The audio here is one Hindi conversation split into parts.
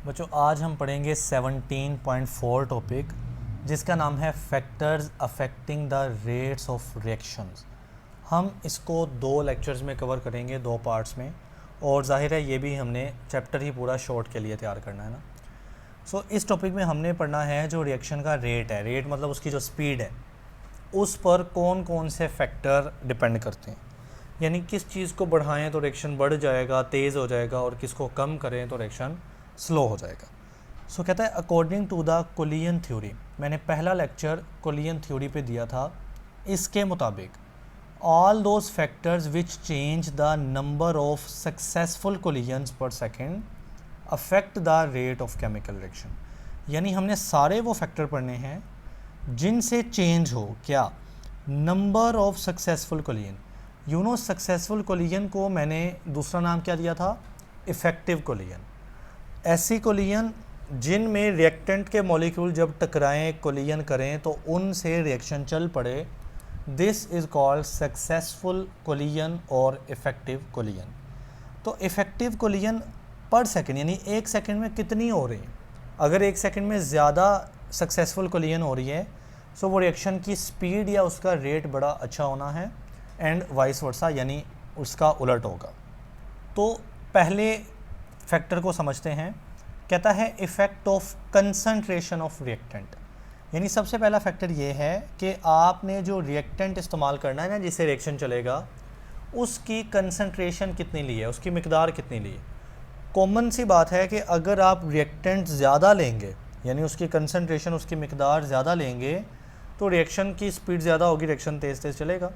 बच्चों आज हम पढ़ेंगे 17.4 टॉपिक जिसका नाम है factors affecting the rates of reactions. हम इसको दो लेक्चर्स में कवर करेंगे, दो पार्ट्स में, और जाहिर है ये भी हमने चैप्टर ही पूरा शॉर्ट के लिए तैयार करना है ना। इस टॉपिक में हमने पढ़ना है जो रिएक्शन का रेट है, रेट मतलब उसकी जो स्पीड है, उस पर कौन कौन से फैक्टर डिपेंड करते हैं। यानी किस चीज़ को बढ़ाएं तो रिएक्शन बढ़ जाएगा, तेज़ हो जाएगा, और किसको कम करें तो रिएक्शन स्लो हो जाएगा। कहता है अकॉर्डिंग टू द कोलियन थ्योरी, मैंने पहला लेक्चर कोलियन थ्योरी पे दिया था। इसके मुताबिक all those factors which change the number of successful collisions per second affect the rate of chemical reaction. यानी हमने सारे वो फैक्टर पढ़ने हैं जिनसे चेंज हो क्या, नंबर ऑफ सक्सेसफुल कोलियन। सक्सेसफुल कोलियन को मैंने दूसरा नाम क्या दिया था, इफ़ेक्टिव कोलियन। ऐसी कोलियन जिनमें रिएक्टेंट के मॉलिक्यूल जब टकराएं, कोलियन करें तो उनसे रिएक्शन चल पड़े, दिस इज़ कॉल्ड सक्सेसफुल कोलियन और इफ़ेक्टिव कोलियन। तो इफ़ेक्टिव कोलियन पर सेकंड यानी एक सेकंड में कितनी हो रही है। अगर एक सेकंड में ज़्यादा सक्सेसफुल कोलियन हो रही है तो वो रिएक्शन की स्पीड या उसका रेट बड़ा अच्छा होना है, एंड वाइस वर्सा यानी उसका उलट होगा। तो पहले फैक्टर को समझते हैं। कहता है effect of concentration of reactant. यानी सबसे पहला फैक्टर ये है कि आपने जो रिएक्टेंट इस्तेमाल करना है ना, जिससे रिएक्शन चलेगा, उसकी कंसंट्रेशन कितनी ली है, उसकी मिकदार कितनी ली है। कॉमन सी बात है कि अगर आप रिएक्टेंट ज़्यादा लेंगे, यानी उसकी कंसंट्रेशन, उसकी मिकदार ज़्यादा लेंगे, तो रिएक्शन की स्पीड ज़्यादा होगी, रिएक्शन तेज़ तेज़ चलेगा।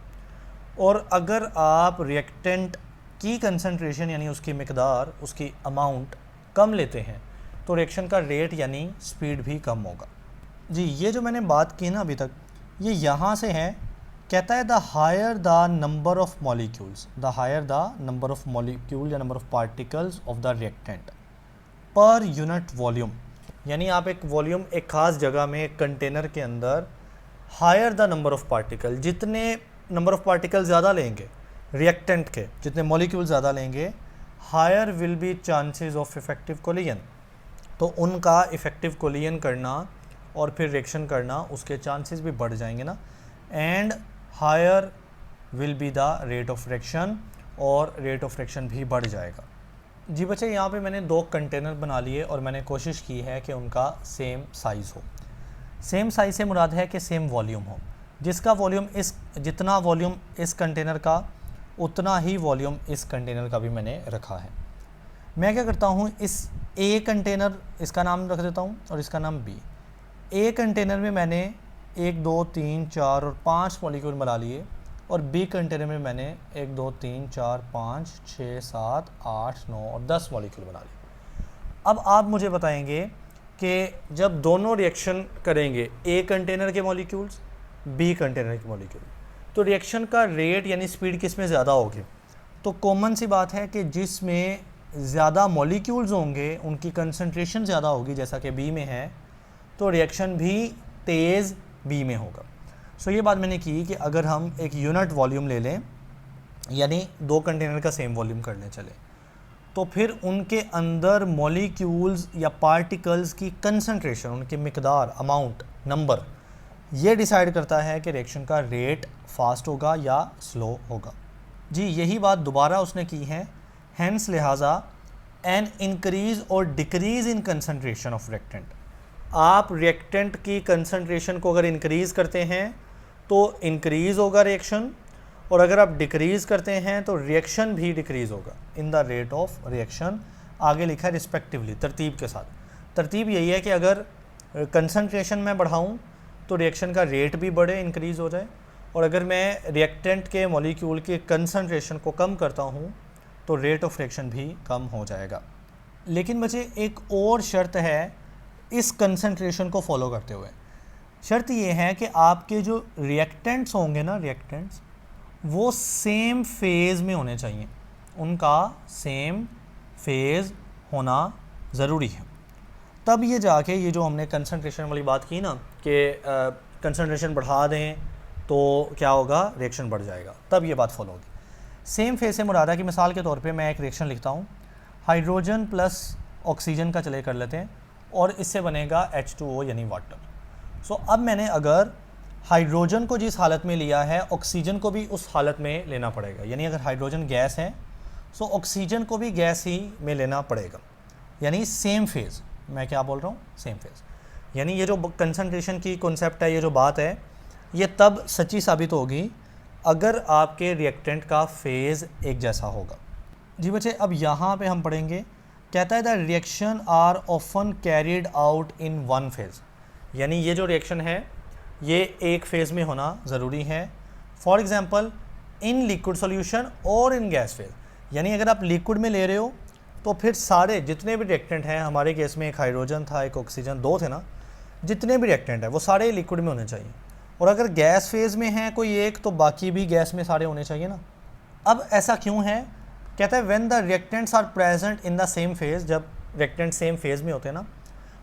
और अगर आप रिएक्टेंट की कंसंट्रेशन यानी उसकी मिकदार, उसकी अमाउंट कम लेते हैं, तो रिएक्शन का रेट यानी स्पीड भी कम होगा। जी, ये जो मैंने बात की ना अभी तक, ये यहाँ से है। कहता है the higher the number of molecules, the higher the number of molecule या number of particles of the reactant per unit volume. यानी आप एक वॉल्यूम, एक ख़ास जगह में, एक कंटेनर के अंदर higher the number of particle, जितने नंबर ऑफ पार्टिकल ज़्यादा लेंगे रिएक्टेंट के, जितने मॉलिक्यूल ज़्यादा लेंगे, higher will be chances of effective collision. तो उनका इफ़ेक्टिव कोलियन करना और फिर रिएक्शन करना, उसके चांसेस भी बढ़ जाएंगे ना, and higher will be the rate of reaction, और रेट ऑफ रिएक्शन भी बढ़ जाएगा। जी बच्चे, यहाँ पे मैंने दो कंटेनर बना लिए और मैंने कोशिश की है कि उनका सेम साइज़ हो। सेम साइज़ से मुराद है कि सेम वॉल्यूम हो, जिसका वॉल्यूम जितना वॉल्यूम इस कंटेनर का, उतना ही वॉल्यूम इस कंटेनर का भी मैंने रखा है। मैं क्या करता हूँ, इस ए कंटेनर, इसका नाम रख देता हूँ और इसका नाम बी। ए कंटेनर में मैंने 1 2 3 4 और 5 मॉलिक्यूल बना लिए, और बी कंटेनर में मैंने 1 2 3 4 5 6 7 8 9 और 10 मॉलिक्यूल बना लिए। अब आप मुझे बताएंगे कि जब दोनों रिएक्शन करेंगे, ए कंटेनर के मॉलिक्यूल्स, बी कंटेनर के मॉलिक्यूल, तो रिएक्शन का रेट यानी स्पीड किस में ज़्यादा होगी। तो कॉमन सी बात है कि जिसमें ज़्यादा मॉलिक्यूल्स होंगे उनकी कंसंट्रेशन ज़्यादा होगी, जैसा कि बी में है, तो रिएक्शन भी तेज़ बी में होगा। ये बात मैंने की कि अगर हम एक यूनिट वॉल्यूम ले लें, यानी दो कंटेनर का सेम वॉल्यूम कर लें चले, तो फिर उनके अंदर मॉलिक्यूल्स या पार्टिकल्स की कंसंट्रेशन, उनकी मिकदार, अमाउंट, नंबर, ये डिसाइड करता है कि रिएक्शन का रेट फास्ट होगा या स्लो होगा। जी, यही बात दोबारा उसने की है। हैंस लिहाजा एन इंक्रीज़ और decrease in concentration of reactant. आप रिएक्टेंट की कंसंट्रेशन को अगर इंक्रीज़ करते हैं तो इंक्रीज़ होगा रिएक्शन, और अगर आप डिक्रीज़ करते हैं तो रिएक्शन भी डिक्रीज़ होगा in the rate of reaction. आगे लिखा है रिस्पेक्टिवली, तरतीब के साथ। तरतीब यही है कि अगर कंसंट्रेशन में बढ़ाऊँ तो रिएक्शन का रेट भी बढ़े, इंक्रीज़ हो जाए, और अगर मैं रिएक्टेंट के मॉलिक्यूल के कंसंट्रेशन को कम करता हूँ तो रेट ऑफ रिएक्शन भी कम हो जाएगा। लेकिन बच्चे, एक और शर्त है इस कंसंट्रेशन को फॉलो करते हुए। शर्त ये है कि आपके जो रिएक्टेंट्स होंगे ना, रिएक्टेंट्स, वो सेम फेज़ में होने चाहिए, उनका सेम फेज़ होना ज़रूरी है। तब ये जाके ये जो हमने कंसंट्रेशन वाली बात की ना कि कंसंट्रेशन बढ़ा दें तो क्या होगा, रिएक्शन बढ़ जाएगा, तब ये बात फॉलो होगी। सेम फेज़ से मुराद है कि मिसाल के तौर पे मैं एक रिएक्शन लिखता हूँ, हाइड्रोजन प्लस ऑक्सीजन का चले कर लेते हैं, और इससे बनेगा H2O यानी वाटर। सो अब मैंने अगर हाइड्रोजन को जिस हालत में लिया है, ऑक्सीजन को भी उस हालत में लेना पड़ेगा। यानी अगर हाइड्रोजन गैस है सो ऑक्सीजन को भी गैस ही में लेना पड़ेगा, यानी सेम फेज़। मैं क्या बोल रहा हूँ, सेम फेज़। यानी ये जो कंसंट्रेशन की कॉन्सेप्ट है, ये जो बात है, ये तब सच्ची साबित होगी अगर आपके रिएक्टेंट का फेज़ एक जैसा होगा। जी बच्चे, अब यहाँ पे हम पढ़ेंगे, कहता है the reaction are often carried out in one phase. यानी ये जो रिएक्शन है ये एक फेज़ में होना ज़रूरी है। For example in liquid solution और इन गैस फेज़। यानी अगर आप लिक्विड में ले रहे हो तो फिर सारे जितने भी रिएक्टेंट हैं, हमारे केस में एक हाइड्रोजन था, एक ऑक्सीजन, 2 थे ना, जितने भी रिएक्टेंट हैं वो सारे लिक्विड में होने चाहिए। और अगर गैस फेज़ में है कोई एक, तो बाकी भी गैस में सारे होने चाहिए ना। अब ऐसा क्यों है, कहता है when the reactants are present in the same phase, जब रिएक्टेंट सेम फेज़ में होते हैं ना,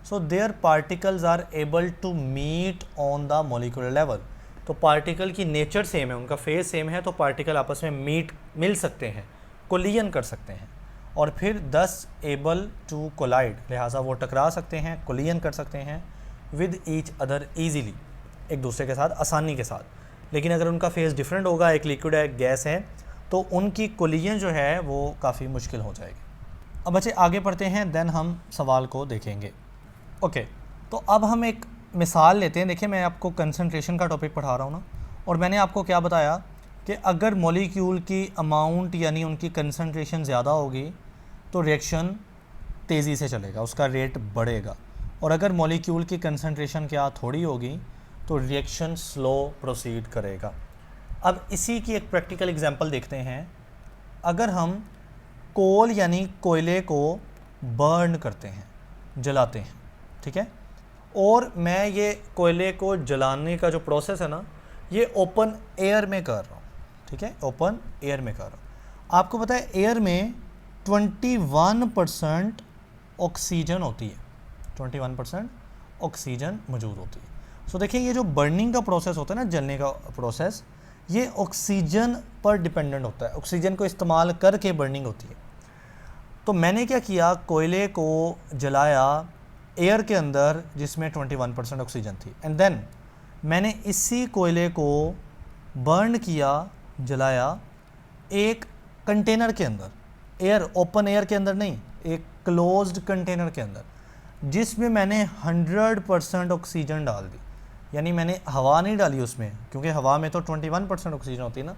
so there particles are able to meet on the molecular level. तो पार्टिकल की नेचर सेम है, उनका फेज़ सेम है, तो पार्टिकल आपस में मिल सकते हैं, कोलिजन कर सकते हैं, और फिर दस एबल टू कोलाइड, लिहाजा वो टकरा सकते हैं, कोलिजन कर सकते हैं विद ईच अदर ईजीली, एक दूसरे के साथ आसानी के साथ। लेकिन अगर उनका फेज़ डिफरेंट होगा, एक लिक्विड है, एक गैस है, तो उनकी कोलिजन जो है वो काफ़ी मुश्किल हो जाएगी। अब बच्चे आगे पढ़ते हैं, देन हम सवाल को देखेंगे। ओके, तो अब हम एक मिसाल लेते हैं। देखिए, मैं आपको कंसंट्रेशन का टॉपिक पढ़ा रहा हूँ ना, और मैंने आपको क्या बताया कि अगर मॉलिक्यूल की अमाउंट यानी उनकी कंसंट्रेशन ज़्यादा होगी तो रिएक्शन तेज़ी से चलेगा, उसका रेट बढ़ेगा। और अगर मॉलिक्यूल की कंसंट्रेशन क्या थोड़ी होगी तो रिएक्शन स्लो प्रोसीड करेगा। अब इसी की एक प्रैक्टिकल एग्जांपल देखते हैं। अगर हम कोल यानी कोयले को बर्न करते हैं, जलाते हैं, ठीक है, और मैं ये कोयले को जलाने का जो प्रोसेस है ना, ये ओपन एयर में कर रहा हूँ, ठीक है, ओपन एयर में कर रहा हूँ। आपको पता है एयर में 21% ऑक्सीजन होती है, 21% ऑक्सीजन मौजूद होती है। सो देखिए, ये जो बर्निंग का प्रोसेस होता है ना, जलने का प्रोसेस, ये ऑक्सीजन पर डिपेंडेंट होता है, ऑक्सीजन को इस्तेमाल करके बर्निंग होती है। तो मैंने क्या किया, कोयले को जलाया एयर के अंदर जिसमें 21% ऑक्सीजन थी, एंड देन मैंने इसी कोयले को बर्न किया, जलाया एक कंटेनर के अंदर, एयर, ओपन एयर के अंदर नहीं, एक क्लोज्ड कंटेनर के अंदर, जिसमें मैंने 100% ऑक्सीजन डाल दी। यानी मैंने हवा नहीं डाली उसमें, क्योंकि हवा में तो 21% ऑक्सीजन होती है ना,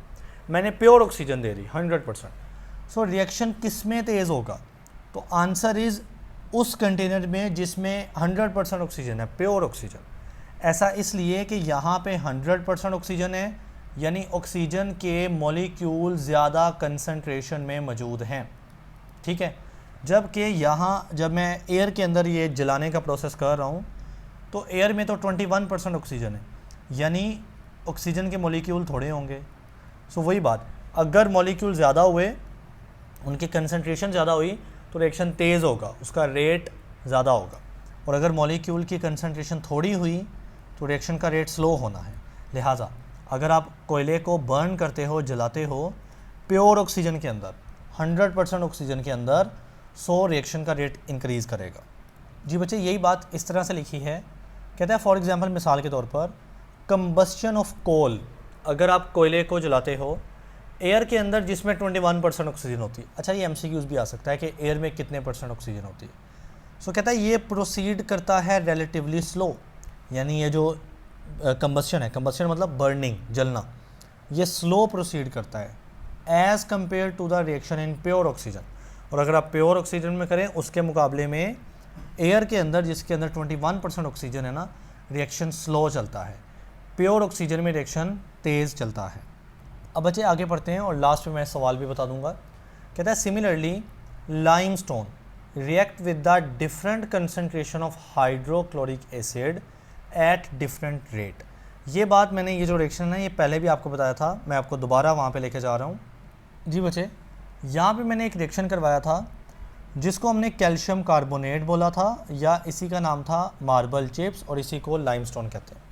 मैंने प्योर ऑक्सीजन दे दी 100%। सो रिएक्शन किस में तेज़ होगा, तो आंसर इज़ उस कंटेनर में जिसमें 100% ऑक्सीजन है, प्योर ऑक्सीजन। ऐसा इसलिए कि यहाँ पे 100% ऑक्सीजन है, यानी ऑक्सीजन के मॉलिक्यूल ज़्यादा कंसंट्रेशन में मौजूद हैं, ठीक है। जबकि यहाँ जब मैं एयर के अंदर ये जलाने का प्रोसेस कर रहा हूँ तो एयर में तो 21% ऑक्सीजन है, यानी ऑक्सीजन के मॉलिक्यूल थोड़े होंगे। सो वही बात, अगर मॉलिक्यूल ज़्यादा हुए, उनकी कंसंट्रेशन ज़्यादा हुई तो रिएक्शन तेज़ होगा, उसका रेट ज़्यादा होगा। और अगर मॉलिक्यूल की कंसंट्रेशन थोड़ी हुई तो रिएक्शन का रेट स्लो होना है। लिहाजा अगर आप कोयले को बर्न करते हो, जलाते हो प्योर ऑक्सीजन के अंदर, 100% ऑक्सीजन के अंदर, सो रिएक्शन का रेट इंक्रीज़ करेगा। जी बच्चे, यही बात इस तरह से लिखी है। कहता है फॉर एग्जांपल, मिसाल के तौर पर, कंबस्शन ऑफ कोल, अगर आप कोयले को जलाते हो एयर के अंदर जिसमें 21% ऑक्सीजन होती है। अच्छा, ये MCQs भी आ सकता है कि एयर में कितने % ऑक्सीजन होती है। सो कहता है ये प्रोसीड करता है रिलेटिवली स्लो, यानी ये जो कंबस्शन है, कंबस्शन मतलब बर्निंग, जलना, ये स्लो प्रोसीड करता है as compare to the reaction in pure oxygen. और अगर आप प्योर ऑक्सीजन में करें उसके मुकाबले में एयर के अंदर जिसके अंदर 21% ऑक्सीजन है ना, रिएक्शन स्लो चलता है, प्योर ऑक्सीजन में रिएक्शन तेज़ चलता है। अब बच्चे आगे पढ़ते हैं और लास्ट में मैं सवाल भी बता दूंगा। कहता है similarly limestone react with the different concentration of hydrochloric acid at different rate. ये बात मैंने, ये जो रिएक्शन है ये पहले भी आपको बताया था, मैं आपको दोबारा वहाँ पे लेके जा रहा हूँ। जी बच्चे, यहाँ पे मैंने एक रिएक्शन करवाया था जिसको हमने कैल्शियम कार्बोनेट बोला था, या इसी का नाम था मार्बल चिप्स, और इसी को लाइमस्टोन कहते हैं।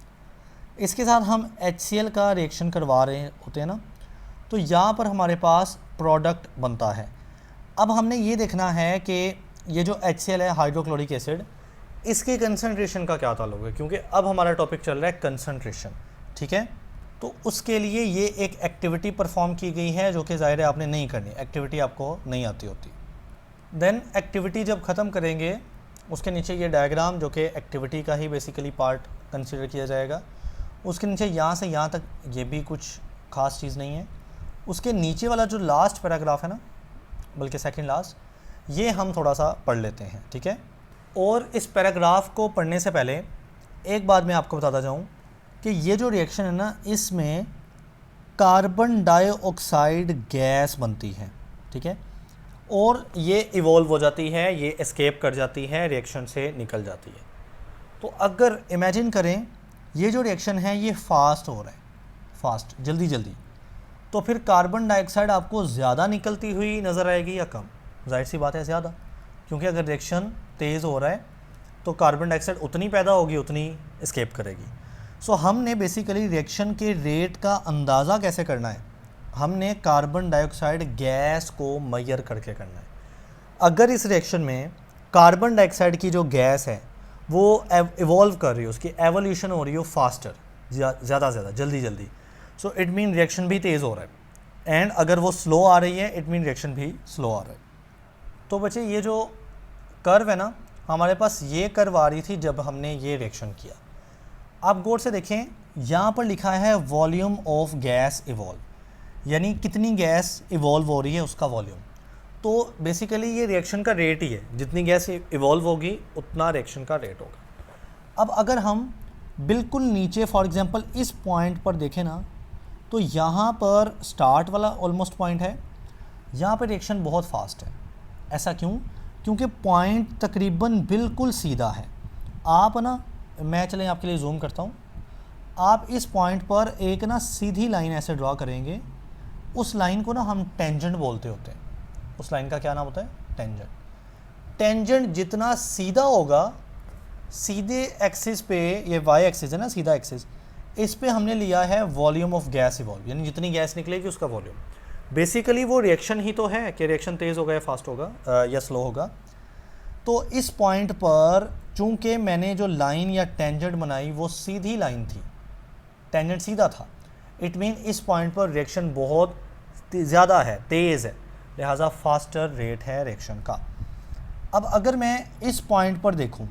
इसके साथ हम HCl का रिएक्शन करवा रहे होते हैं ना, तो यहाँ पर हमारे पास प्रोडक्ट बनता है। अब हमने ये देखना है कि ये जो HCl है हाइड्रोक्लोरिक एसिड, इसके कंसनट्रेशन का क्या ताल्लुक है, क्योंकि अब हमारा टॉपिक चल रहा है कंसनट्रेशन, ठीक है। तो उसके लिए ये एक एक्टिविटी परफॉर्म की गई है जो कि ज़ाहिर है आपने नहीं करनी, एक्टिविटी आपको नहीं आती होती। देन एक्टिविटी जब ख़त्म करेंगे उसके नीचे ये डायग्राम जो कि एक्टिविटी का ही बेसिकली पार्ट कंसिडर किया जाएगा, उसके नीचे यहाँ से यहाँ तक ये भी कुछ ख़ास चीज़ नहीं है। उसके नीचे वाला जो लास्ट पैराग्राफ है ना, बल्कि सेकंड लास्ट, ये हम थोड़ा सा पढ़ लेते हैं, ठीक है। और इस पैराग्राफ को पढ़ने से पहले एक बात मैं आपको बताता जाऊँ कि ये जो रिएक्शन है ना, इसमें कार्बन डाइऑक्साइड गैस बनती है, ठीक है, और ये इवॉल्व हो जाती है, ये एस्केप कर जाती है, रिएक्शन से निकल जाती है। तो अगर इमेजिन करें ये जो रिएक्शन है ये फास्ट हो रहा है, फास्ट, जल्दी जल्दी, तो फिर कार्बन डाइऑक्साइड आपको ज़्यादा निकलती हुई नज़र आएगी या कम? जाहिर सी बात है ज़्यादा, क्योंकि अगर रिएक्शन तेज़ हो रहा है तो कार्बन डाइऑक्साइड उतनी पैदा होगी, उतनी एस्केप करेगी। सो हमने बेसिकली रिएक्शन के रेट का अंदाज़ा कैसे करना है, हमने कार्बन डाइऑक्साइड गैस को मेजर करके करना है। अगर इस रिएक्शन में कार्बन डाइऑक्साइड की जो गैस है वो इवॉल्व कर रही है, उसकी एवोल्यूशन हो रही हो फास्टर, ज़्यादा ज़्यादा, जल्दी जल्दी, सो इट मीन रिएक्शन भी तेज़ हो रहा है। एंड अगर वो स्लो आ रही है, इट मीन रिएक्शन भी स्लो आ रहा है। तो बच्चे ये जो कर्व है ना, हमारे पास ये कर्व आ रही थी जब हमने ये रिएक्शन किया। आप गौर से देखें, यहाँ पर लिखा है वॉल्यूम ऑफ गैस इवॉल्व, यानी कितनी गैस इवॉल्व हो रही है उसका वॉल्यूम। तो बेसिकली ये रिएक्शन का रेट ही है, जितनी गैस इवॉल्व होगी उतना रिएक्शन का रेट होगा। अब अगर हम बिल्कुल नीचे फॉर एग्जांपल इस पॉइंट पर देखें ना, तो यहाँ पर स्टार्ट वाला ऑलमोस्ट पॉइंट है, यहाँ पर रिएक्शन बहुत फास्ट है। ऐसा क्यों? क्योंकि पॉइंट तकरीबन बिल्कुल सीधा है। आप ना, मैं चलें आपके लिए जूम करता हूँ, आप इस पॉइंट पर एक ना सीधी लाइन ऐसे ड्रॉ करेंगे, उस लाइन को ना हम टेंजेंट बोलते होते हैं। उस लाइन का क्या नाम होता है? टेंजेंट। टेंजेंट जितना सीधा होगा, सीधे एक्सिस पे, ये वाई एक्सिस है ना, सीधा एक्सिस, इस पे हमने लिया है वॉल्यूम ऑफ गैस इवॉल्व, यानी जितनी गैस निकलेगी उसका वॉल्यूम। बेसिकली वो रिएक्शन ही तो है कि रिएक्शन तेज़ होगा या फास्ट होगा या स्लो होगा। तो इस पॉइंट पर चूंकि मैंने जो लाइन या टेंजेंट बनाई वो सीधी लाइन थी, टेंजेंट सीधा था, इट मीन इस पॉइंट पर रिएक्शन बहुत ज़्यादा है, तेज़ है, लिहाजा फास्टर रेट है रिएक्शन का। अब अगर मैं इस पॉइंट पर देखूं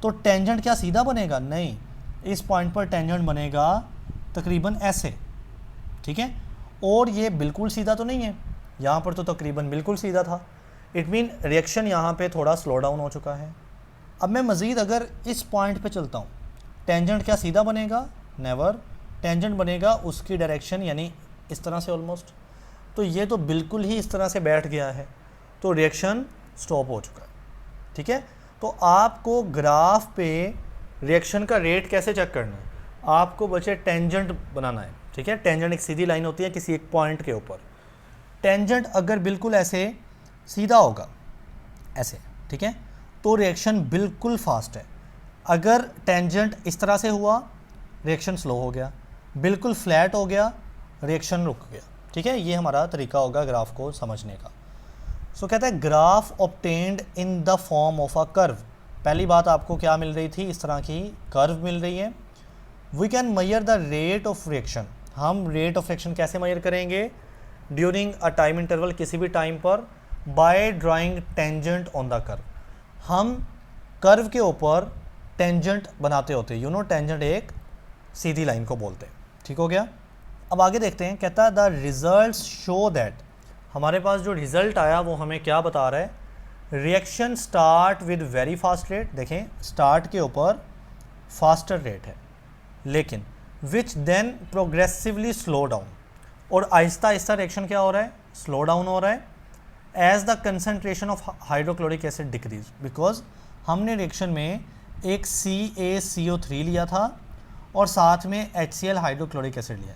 तो टेंजेंट क्या सीधा बनेगा? नहीं, इस पॉइंट पर टेंजेंट बनेगा तकरीबन ऐसे, ठीक है, और ये बिल्कुल सीधा तो नहीं है, यहाँ पर तो तकरीबन बिल्कुल सीधा था। इट मीन रिएक्शन यहाँ पे थोड़ा स्लो डाउन हो चुका है। अब मैं मज़ीद अगर इस पॉइंट पे चलता हूँ, टेंजेंट क्या सीधा बनेगा? नेवर, टेंजेंट बनेगा उसकी डायरेक्शन, यानी इस तरह से ऑलमोस्ट। तो ये तो बिल्कुल ही इस तरह से बैठ गया है, तो रिएक्शन स्टॉप हो चुका है, ठीक है। तो आपको ग्राफ पे रिएक्शन का रेट कैसे चेक करना है? आपको बचे टेंजेंट बनाना है, ठीक है। टेंजेंट एक सीधी लाइन होती है किसी एक पॉइंट के ऊपर। टेंजेंट अगर बिल्कुल ऐसे सीधा होगा, ऐसे, ठीक है, तो रिएक्शन बिल्कुल फास्ट है। अगर टेंजेंट इस तरह से हुआ, रिएक्शन स्लो हो गया, बिल्कुल फ्लैट हो गया, रिएक्शन रुक गया, ठीक है। ये हमारा तरीका होगा ग्राफ को समझने का। सो कहता है graph obtained in the form of a curve. पहली बात आपको क्या मिल रही थी? इस तरह की कर्व मिल रही है। We can measure the rate of reaction. हम रेट ऑफ रिएक्शन कैसे मेजर करेंगे? ड्यूरिंग अ टाइम इंटरवल, किसी भी टाइम पर, by drawing tangent on the curve. हम कर्व के ऊपर टेंजेंट बनाते होते हैं, यू नो, टेंजेंट एक सीधी लाइन को बोलते हैं, ठीक हो गया। अब आगे देखते हैं, कहता है द रिजल्ट्स शो दैट। हमारे पास जो रिजल्ट आया वो हमें क्या बता रहा है? Reaction start with very fast rate. देखें, स्टार्ट के ऊपर फास्टर रेट है, लेकिन which then progressively slow down, और आहिस्ता आहिस्ता रिएक्शन क्या हो रहा है? स्लो डाउन हो रहा है as the concentration of hydrochloric acid decrease. Because हमने रिएक्शन में एक CaCO3 लिया था और साथ में HCl हाइड्रोक्लोरिक एसिड लिया।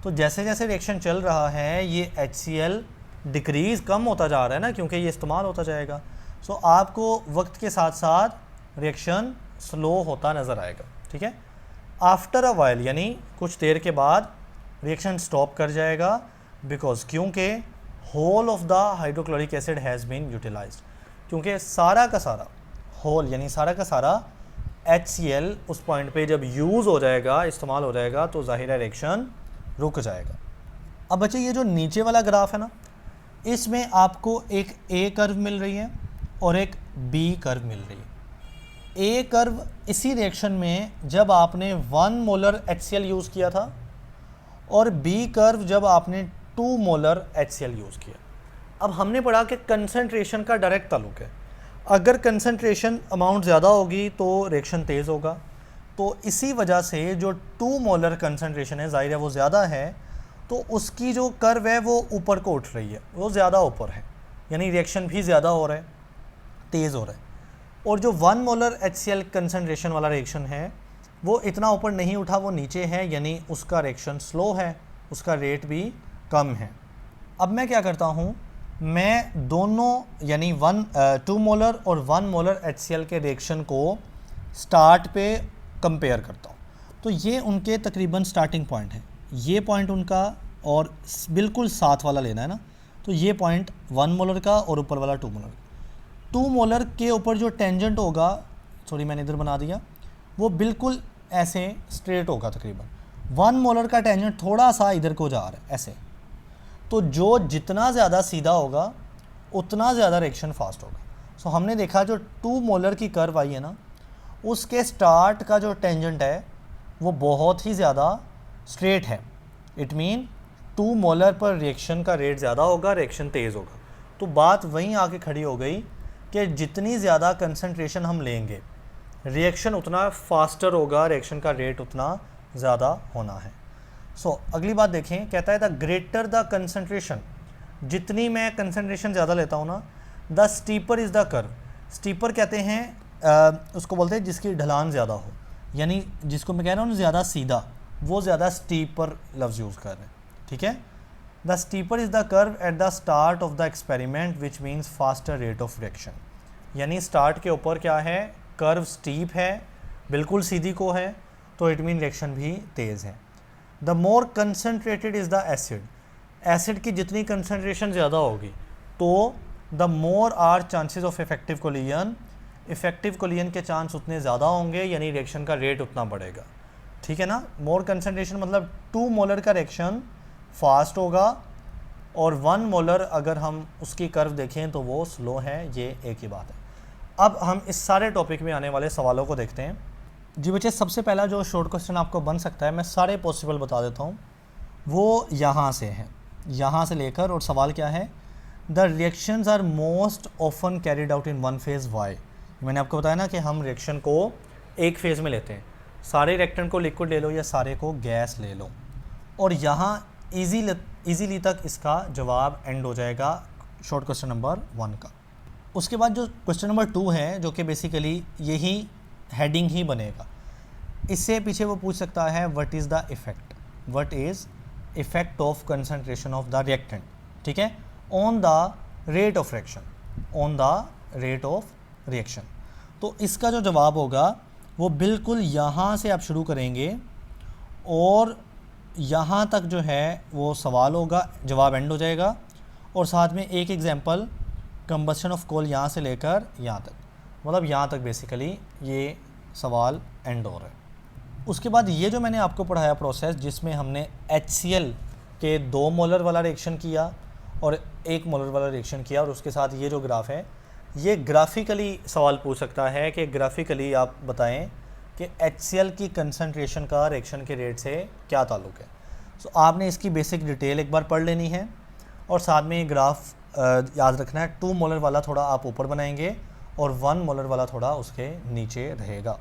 तो जैसे जैसे रिएक्शन चल रहा है ये HCl डिक्रीज़, कम होता जा रहा है ना, क्योंकि ये इस्तेमाल होता जाएगा। सो आपको वक्त के साथ साथ रिएक्शन स्लो होता नज़र आएगा, ठीक है। आफ्टर अ वाइल, यानी कुछ देर के बाद रिएक्शन स्टॉप कर जाएगा, बिकॉज क्योंकि whole of the hydrochloric acid has been utilised. क्योंकि सारा का सारा होल यानी सारा का सारा HCl उस पॉइंट पे जब यूज़ हो जाएगा, इस्तेमाल हो जाएगा, तो ज़ाहिर है रिएक्शन रुक जाएगा। अब बच्चे ये जो नीचे वाला ग्राफ है ना, इसमें आपको एक A कर्व मिल रही है और एक B कर्व मिल रही है। A कर्व इसी रिएक्शन में जब आपने 1 मोलर HCl यूज़ किया था और B कर्व जब आपने 2 मोलर HCl यूज़ किया। अब हमने पढ़ा कि कंसंट्रेशन का डायरेक्ट ताल्लुक है। अगर कंसंट्रेशन अमाउंट ज़्यादा होगी तो रिएक्शन तेज़ होगा। तो इसी वजह से जो 2 मोलर कंसंट्रेशन है, ज़ाहिर है वो ज़्यादा है, तो उसकी जो कर्व है वो ऊपर को उठ रही है, वो ज़्यादा ऊपर है, यानी रिएक्शन भी ज़्यादा हो रहा है, तेज़ हो रहा है। और जो 1 मोलर HCl कंसंट्रेशन वाला रिएक्शन है वो इतना ऊपर नहीं उठा, वो नीचे है, यानी उसका रिएक्शन स्लो है, उसका रेट भी कम है। अब मैं क्या करता हूँ, मैं दोनों यानी 2 मोलर और 1 मोलर HCl के रिएक्शन को स्टार्ट पे कंपेयर करता हूँ। तो ये उनके तकरीबन स्टार्टिंग पॉइंट है, ये पॉइंट उनका, और बिल्कुल साथ वाला लेना है ना, तो ये पॉइंट 1 मोलर का और ऊपर वाला 2 मोलर। 2 मोलर के ऊपर जो टेंजेंट होगा, सॉरी मैंने इधर बना दिया, वो बिल्कुल ऐसे स्ट्रेट होगा तकरीबन। 1 मोलर का टेंजेंट थोड़ा सा इधर को जा रहा है ऐसे, तो जो जितना ज़्यादा सीधा होगा उतना ज़्यादा रिएक्शन फास्ट होगा। सो हमने देखा जो 2 मोलर की कर्व आई है ना, उसके स्टार्ट का जो टेंजेंट है वो बहुत ही ज़्यादा स्ट्रेट है। इट मीन 2 मोलर पर रिएक्शन का रेट ज़्यादा होगा, रिएक्शन तेज़ होगा। तो बात वहीं आके खड़ी हो गई कि जितनी ज़्यादा कंसंट्रेशन हम लेंगे रिएक्शन उतना फास्टर होगा, रिएक्शन का रेट उतना ज़्यादा होना है। अगली बात देखें, कहता है द ग्रेटर द कंसंट्रेशन, जितनी मैं कंसंट्रेशन ज़्यादा लेता हूँ ना, the steeper is the curve. Steeper कहते हैं उसको बोलते हैं जिसकी ढलान ज़्यादा हो, यानी जिसको मैं कह रहा हूँ ज़्यादा सीधा, वो ज़्यादा स्टीपर लफ्ज़ यूज़ कर रहे हैं, ठीक है। The steeper is the curve at the start of the experiment which means faster rate of reaction. यानी स्टार्ट के ऊपर क्या है, कर्व स्टीप है, बिल्कुल सीधी को है, तो इट मीन रिएक्शन भी तेज़ है। The more concentrated is the acid, acid की जितनी कंसनट्रेशन ज़्यादा होगी तो the more are chances of effective collision, effective collision के चांस उतने ज़्यादा होंगे, यानी रिएक्शन का रेट उतना बढ़ेगा, ठीक है ना। मोर कंसनट्रेशन मतलब 2 मोलर का रिएक्शन फास्ट होगा और 1 मोलर अगर हम उसकी कर्व देखें तो वो स्लो है, ये एक ही बात है। अब हम इस सारे टॉपिक में आने वाले सवालों को देखते हैं। जी बच्चे, सबसे पहला जो शॉर्ट क्वेश्चन आपको बन सकता है, मैं सारे पॉसिबल बता देता हूँ, वो यहाँ से है, यहाँ से लेकर, और सवाल क्या है, the reactions are most often carried out in 1 phase why. मैंने आपको बताया ना कि हम रिएक्शन को एक फेज़ में लेते हैं, सारे रिएक्टेंट को लिक्विड ले लो या सारे को गैस ले लो, और यहाँ ईजीली तक इसका जवाब एंड हो जाएगा शॉर्ट क्वेश्चन नंबर 1 का। उसके बाद जो क्वेश्चन नंबर 2 है, जो कि बेसिकली यही हेडिंग ही बनेगा, इससे पीछे वो पूछ सकता है what is the effect, what is effect of concentration of the reactant, ठीक है, on the rate of reaction, on the rate of reaction. तो इसका जो जवाब होगा वो बिल्कुल यहाँ से आप शुरू करेंगे और यहाँ तक जो है वो सवाल होगा, जवाब एंड हो जाएगा, और साथ में एक एग्जांपल कंबस्शन ऑफ कोल यहाँ से लेकर यहाँ तक, मतलब यहाँ तक बेसिकली ये सवाल एंड हो रहा है। उसके बाद ये जो मैंने आपको पढ़ाया प्रोसेस, जिसमें हमने HCl के 2 मोलर वाला रिएक्शन किया और 1 मोलर वाला रिएक्शन किया, और उसके साथ ये जो ग्राफ है, ये ग्राफिकली सवाल पूछ सकता है कि ग्राफिकली आप बताएं कि HCl की कंसंट्रेशन का रिएक्शन के रेट से क्या ताल्लुक़ है। सो आपने इसकी बेसिक डिटेल एक बार पढ़ लेनी है, और साथ में ये ग्राफ याद रखना है, 2 मोलर वाला थोड़ा आप ऊपर बनाएंगे और 1 मोलर वाला थोड़ा उसके नीचे रहेगा।